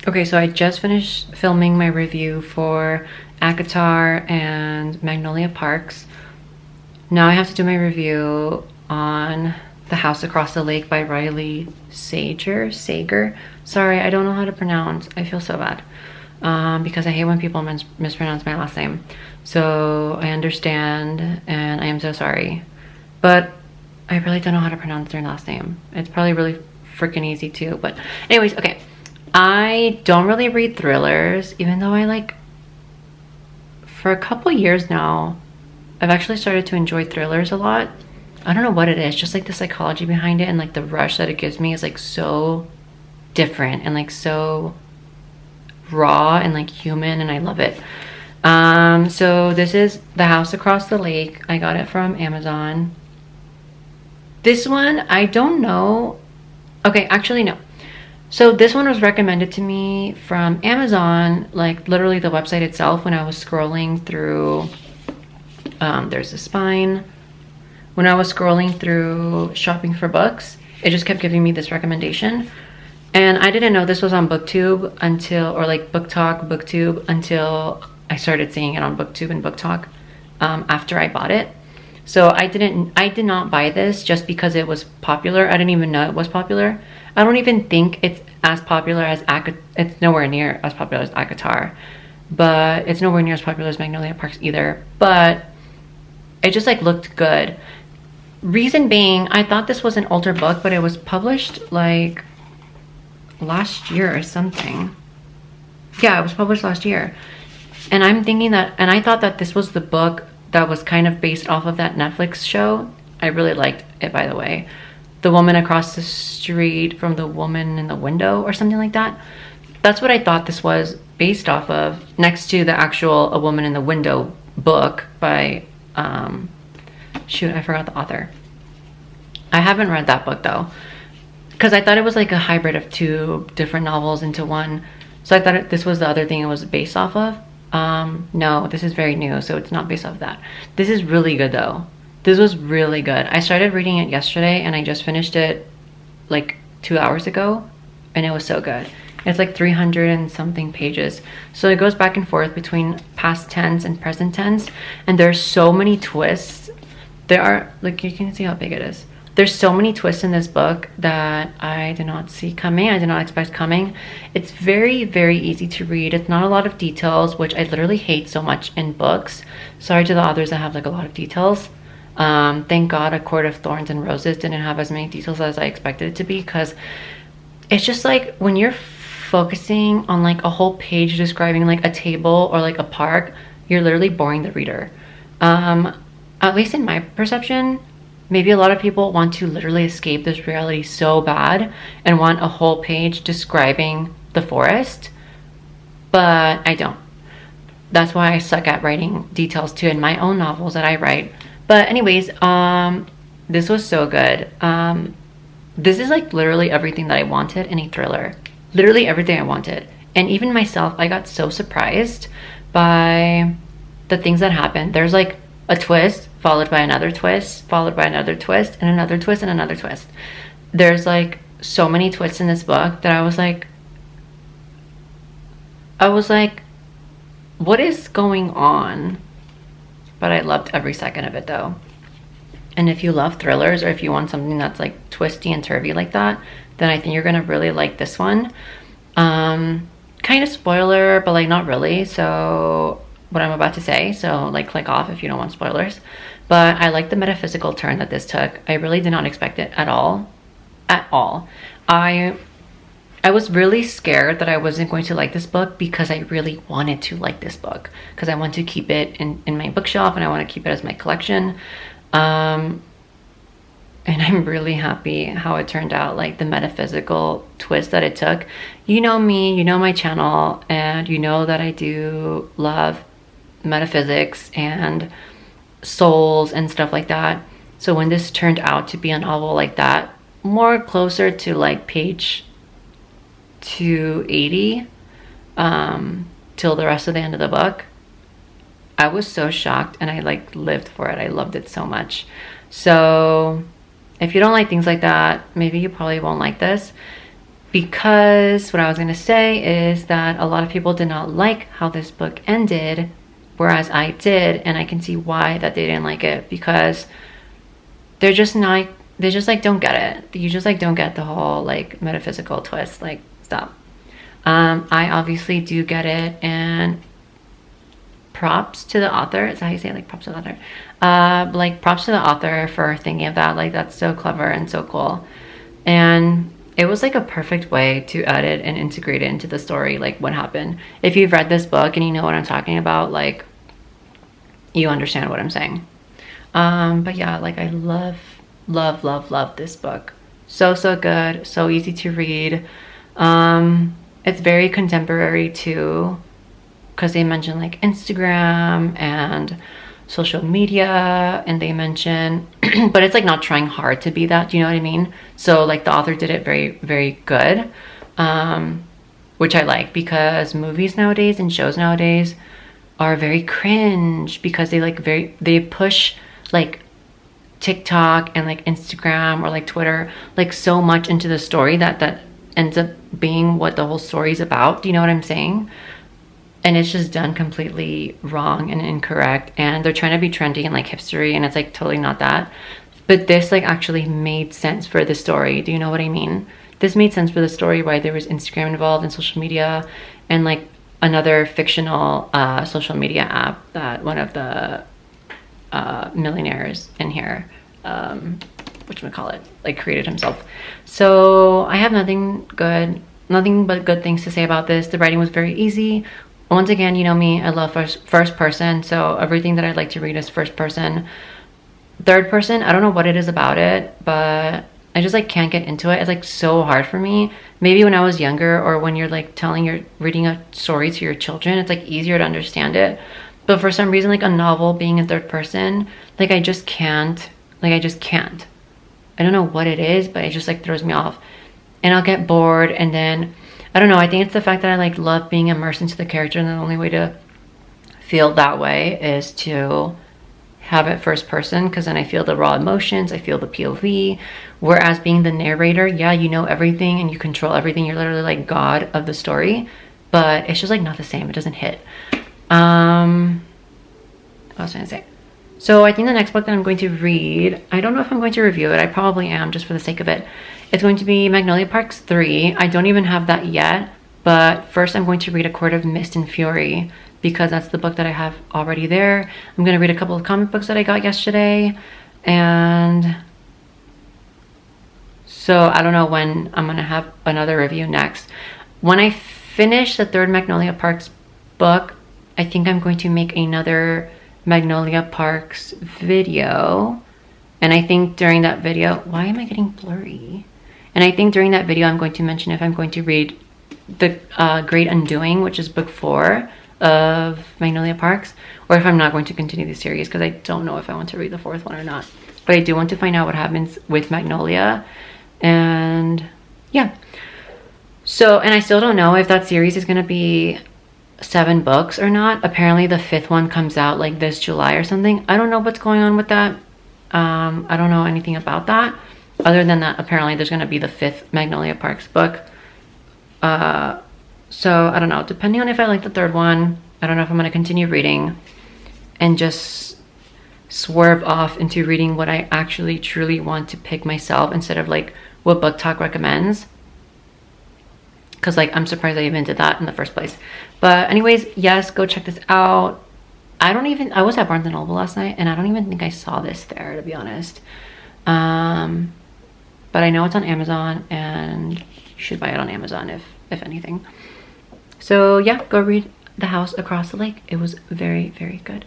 Okay, so I just finished filming my review for ACOTAR and Magnolia Parks. Now I have to do my review on The House Across the Lake by Riley Sager. Sorry, I don't know how to pronounce. I feel so bad because I hate when people mispronounce my last name. So I understand and I am so sorry. But I really don't know how to pronounce their last name. It's probably really freaking easy too. But anyways, okay. I don't really read thrillers, even though for a couple years now, I've actually started to enjoy thrillers a lot. I don't know what it is, just like the psychology behind it and like the rush that it gives me is like so different and like so raw and like human, and I love it. So this is The House Across the Lake. I got it from Amazon. This one, I don't know. Okay, actually no. So this one was recommended to me from Amazon, like literally the website itself, when I was scrolling through, there's a spine. When I was scrolling through shopping for books, it just kept giving me this recommendation. And I didn't know this was on BookTube until, or like BookTok, BookTube, until I started seeing it on BookTube and BookTok after I bought it. So I did not buy this just because it was popular. I didn't even know it was popular. I don't even think it's as popular as it's nowhere near as popular as ACOTAR, but it's nowhere near as popular as Magnolia Parks either. But it just like looked good. Reason being, I thought this was an older book, but it was published like last year or something. Yeah, it was published last year. And I'm thinking that, and I thought that this was the book that was kind of based off of that Netflix show. I really liked it, by the way. The Woman Across the Street from the Woman in the Window or something like that. That's what I thought this was based off of, next to the actual A Woman in the Window book by, shoot, I forgot the author. I haven't read that book though, because I thought it was like a hybrid of two different novels into one. So I thought this was the other thing it was based off of. No, this is very new, so it's not based off that. This is really good though. This was really good. I started reading it yesterday and I just finished it like 2 hours ago, and it was so good. It's like 300 and something pages. So it goes back and forth between past tense and present tense, and there's so many twists. There are, like, you can see how big it is. There's so many twists in this book that I did not see coming. I did not expect coming. It's very, very easy to read. It's not a lot of details, which I literally hate so much in books. Sorry to the authors that have like a lot of details. Thank God A Court of Thorns and Roses didn't have as many details as I expected it to be, because it's just like when you're focusing on like a whole page describing like a table or like a park, you're literally boring the reader. At least in my perception. Maybe a lot of people want to literally escape this reality so bad and want a whole page describing the forest, but I don't. That's why I suck at writing details too in my own novels that I write. But anyways, this was so good. This is like literally everything that I wanted in a thriller. Literally everything I wanted. And even myself, I got so surprised by the things that happened. There's like a twist followed by another twist, followed by another twist, and another twist, and another twist. There's like so many twists in this book that I was like, what is going on? But I loved every second of it though. And if you love thrillers, or if you want something that's like twisty and turvy like that, then I think you're gonna really like this one. Kind of spoiler, but like not really. So what I'm about to say, so like click off if you don't want spoilers. But I like the metaphysical turn that this took. I really did not expect it at all. At all. I was really scared that I wasn't going to like this book, because I really wanted to like this book, because I want to keep it in my bookshelf and I want to keep it as my collection. And I'm really happy how it turned out, like the metaphysical twist that it took. You know me, you know my channel, and you know that I do love metaphysics and souls and stuff like that. So when this turned out to be a novel like that, more closer to like page 280 till the rest of the end of the book, I was so shocked, and I like lived for it. I loved it so much. So if you don't like things like that, maybe you probably won't like this. because what I was going to say is that a lot of people did not like how this book ended, whereas I did, and I can see why that they didn't like it, because they're just not, they just like don't get it. You just like don't get the whole like metaphysical twist. Like, stop. I obviously do get it, and props to the author. Is that how you say it? Like, props to the author. Like, props to the author for thinking of that. Like, that's so clever and so cool. And it was like a perfect way to edit and integrate it into the story, like what happened. If you've read this book and you know what I'm talking about, like, you understand what I'm saying. But yeah, like, I love this book. So good, so easy to read. It's very contemporary too, because they mention like Instagram and social media, and they mention but it's like not trying hard to be that, do you know what I mean? So like the author did it very good, which I like, because movies nowadays and shows nowadays are very cringe, because they push like TikTok and like Instagram or like Twitter like so much into the story that ends up being what the whole story is about. Do you know what I'm saying? And it's just done completely wrong and incorrect, and they're trying to be trendy and like hipstery, and it's like totally not that. But this like actually made sense for the story. Do you know what I mean? This made sense for the story, why there was Instagram involved and social media, and like another fictional social media app that one of the millionaires in here, whatchamacallit, like created himself. So I have nothing but good things to say about this. The writing was very easy. Once again, you know me, I love first person, so everything that I'd like to read is first person. Third person, I don't know what it is about it, but I just like can't get into it. It's like so hard for me. Maybe when I was younger, or when you're like reading a story to your children, it's like easier to understand it. But for some reason, like a novel being in third person, like I just can't. I don't know what it is, but it just like throws me off. And I'll get bored, and then I don't know, I think it's the fact that I like love being immersed into the character, and the only way to feel that way is to have it first person, because then I feel the raw emotions, I feel the POV. Whereas being the narrator, yeah, you know everything and you control everything, you're literally like God of the story, but it's just like not the same. It doesn't hit. What was I gonna say? So I think the next book that I'm going to read, I don't know if I'm going to review it. I probably am, just for the sake of it. It's going to be Magnolia Parks 3. I don't even have that yet, but first I'm going to read A Court of Mist and Fury, because that's the book that I have already there. I'm going to read a couple of comic books that I got yesterday, and so I don't know when I'm going to have another review next. When I finish the third Magnolia Parks book, I think I'm going to make another Magnolia Parks video, and I think during that video, why am I getting blurry? And I think during that video I'm going to mention if I'm going to read The Great Undoing, which is book 4 of Magnolia Parks, or if I'm not going to continue the series, because I don't know if I want to read the 4th one or not. But I do want to find out what happens with Magnolia, and yeah. So, and I still don't know if that series is going to be 7 books or not. Apparently the 5th one comes out like this July or something. I don't know what's going on with that. I don't know anything about that, other than that apparently there's going to be the 5th Magnolia Parks book. So I don't know, depending on if I like the 3rd one, I don't know if I'm going to continue reading and just swerve off into reading what I actually truly want to pick myself, instead of like what Book Talk recommends. Because like I'm surprised I even did that in the first place. But anyways, yes, go check this out. I was at Barnes & Noble last night, and I don't even think I saw this there, to be honest. But I know it's on Amazon, and you should buy it on Amazon if anything. So yeah, go read The House Across the Lake. It was very good.